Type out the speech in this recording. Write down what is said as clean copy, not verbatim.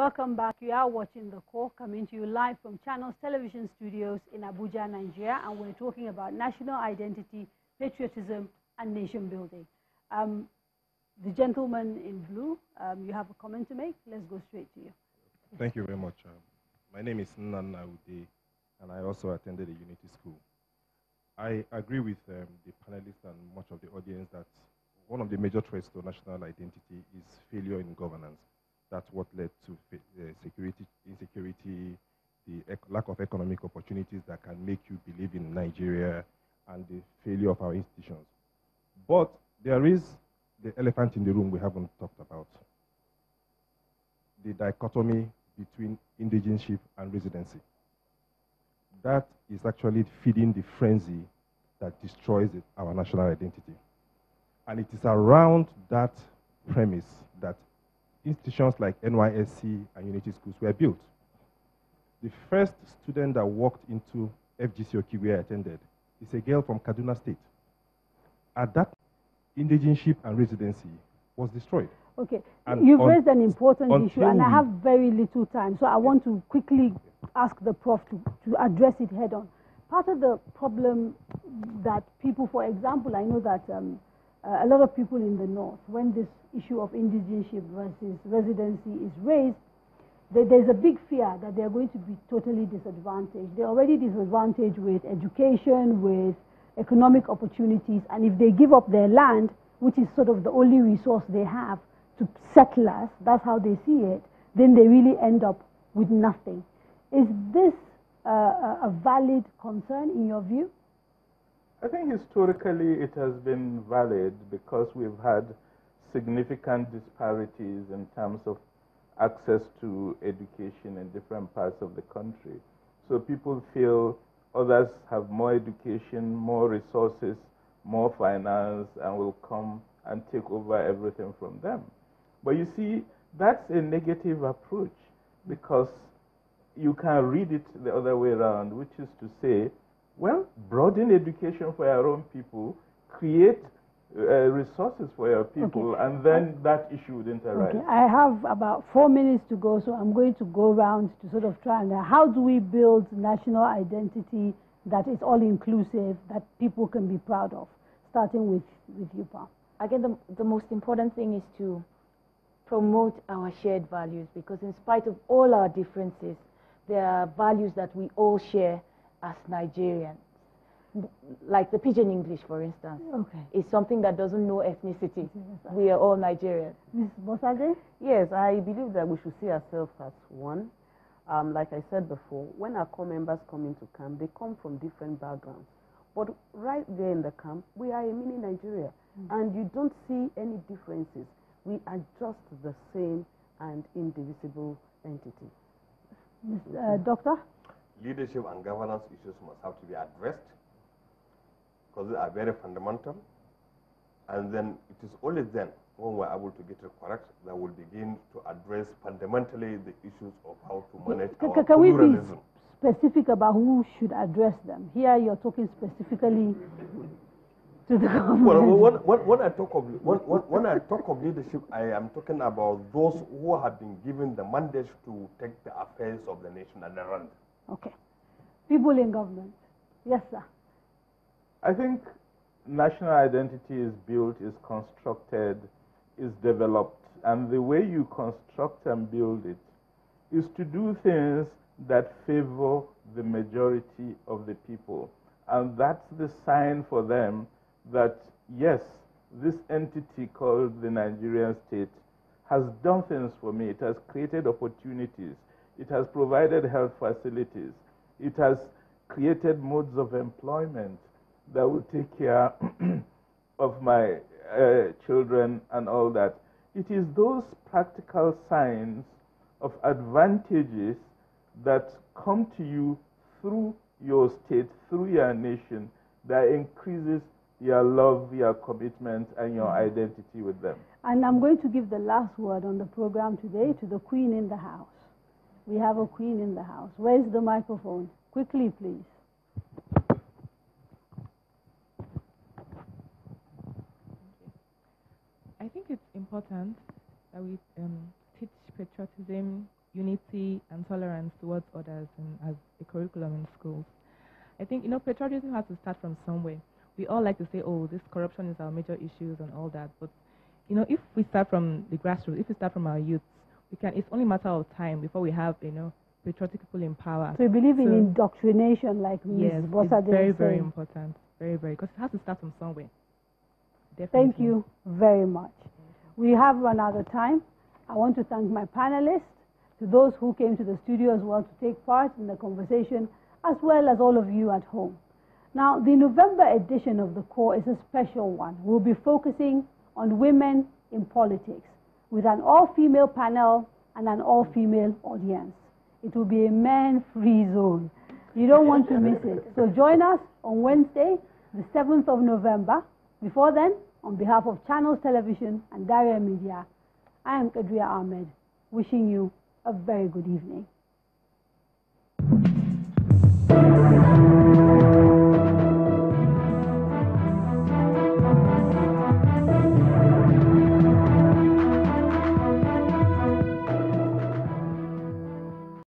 Welcome back. You are watching The Core, coming to you live from Channels Television Studios in Abuja, Nigeria, and we're talking about national identity, patriotism, and nation building. The gentleman in blue, you have a comment to make? Let's go straight to you. Thank you very much. My name is Nana Ude, and I also attended a Unity school. I agree with the panelists and much of the audience that one of the major threats to national identity is failure in governance. That's what led to security, insecurity, the lack of economic opportunities that can make you believe in Nigeria, and the failure of our institutions. But there is the elephant in the room we haven't talked about. The dichotomy between indigenship and residency. That is actually feeding the frenzy that destroys our national identity. And it is around that premise that institutions like NYSC and Unity schools were built. The first student that walked into FGC Okigwe I attended is a girl from Kaduna State. At that, indigenship and residency was destroyed. Okay, you've raised an important issue, and I have very little time, so I want to quickly ask the Prof to address it head on. Part of the problem that people, for example, I know that a lot of people in the North, when this issue of indigenship versus residency is raised, there's a big fear that they're going to be totally disadvantaged. They're already disadvantaged with education, with economic opportunities, and if they give up their land, which is sort of the only resource they have, to settlers, that's how they see it, then they really end up with nothing. Is this a valid concern in your view? I think historically it has been valid because we've had significant disparities in terms of access to education in different parts of the country. So people feel others have more education, more resources, more finance, and will come and take over everything from them. But you see, that's a negative approach because you can read it the other way around, which is to say, well, broaden education for your own people, create resources for your people, and then that issue wouldn't arise. Okay, I have about 4 minutes to go, so I'm going to go around to sort of try and how do we build national identity that is all-inclusive, that people can be proud of, starting with you, Pam. Again, the most important thing is to promote our shared values, because in spite of all our differences, there are values that we all share as Nigerians. Like the Pidgin English, for instance, is something that doesn't know ethnicity. We are all Nigerians. Ms. Bosade? Yes, I believe that we should see ourselves as one. Like I said before, when our core members come into camp, they come from different backgrounds. But right there in the camp, we are a mini Nigeria, and you don't see any differences. We are just the same and indivisible entity. Doctor? Leadership and governance issues must have to be addressed because they are very fundamental. And then it is only then, when we're able to get it correct, that we'll begin to address fundamentally the issues of how to manage our can pluralism. We be specific about who should address them? Here you're talking specifically to the government. Well, when I talk of leadership, I am talking about those who have been given the mandate to take the affairs of the nation and run. Okay. People in government. Yes, sir. I think national identity is built, is constructed, is developed, and the way you construct and build it is to do things that favor the majority of the people. And that's the sign for them that, yes, this entity called the Nigerian state has done things for me. It has created opportunities. It has provided health facilities. It has created modes of employment that will take care of my children and all that. It is those practical signs of advantages that come to you through your state, through your nation, that increases your love, your commitment, and your identity with them. And I'm going to give the last word on the program today to the Queen in the house. We have a Queen in the house. Where's the microphone? Quickly, please. I think it's important that we teach patriotism unity and tolerance towards others and as a curriculum in schools. I think, patriotism has to start from somewhere. We all like to say, oh, this corruption is our major issues and all that, but, if we start from the grassroots, if we start from our youths, it's only a matter of time before we have, patriotic people in power. So you believe in indoctrination, like Ms. Yes, Bossade it's very, was very saying. important. Very, very, because it has to start from somewhere. Definitely. Thank you very much. We have run out of time. I want to thank my panelists, to those who came to the studio as well to take part in the conversation, as well as all of you at home. Now, the November edition of The Core is a special one. We'll be focusing on women in politics with an all-female panel and an all-female audience. It will be a man-free zone. You don't want to miss it. So join us on Wednesday, the 7th of November. Before then, on behalf of Channels Television and Daria Media, I am Kadria Ahmed, wishing you a very good evening.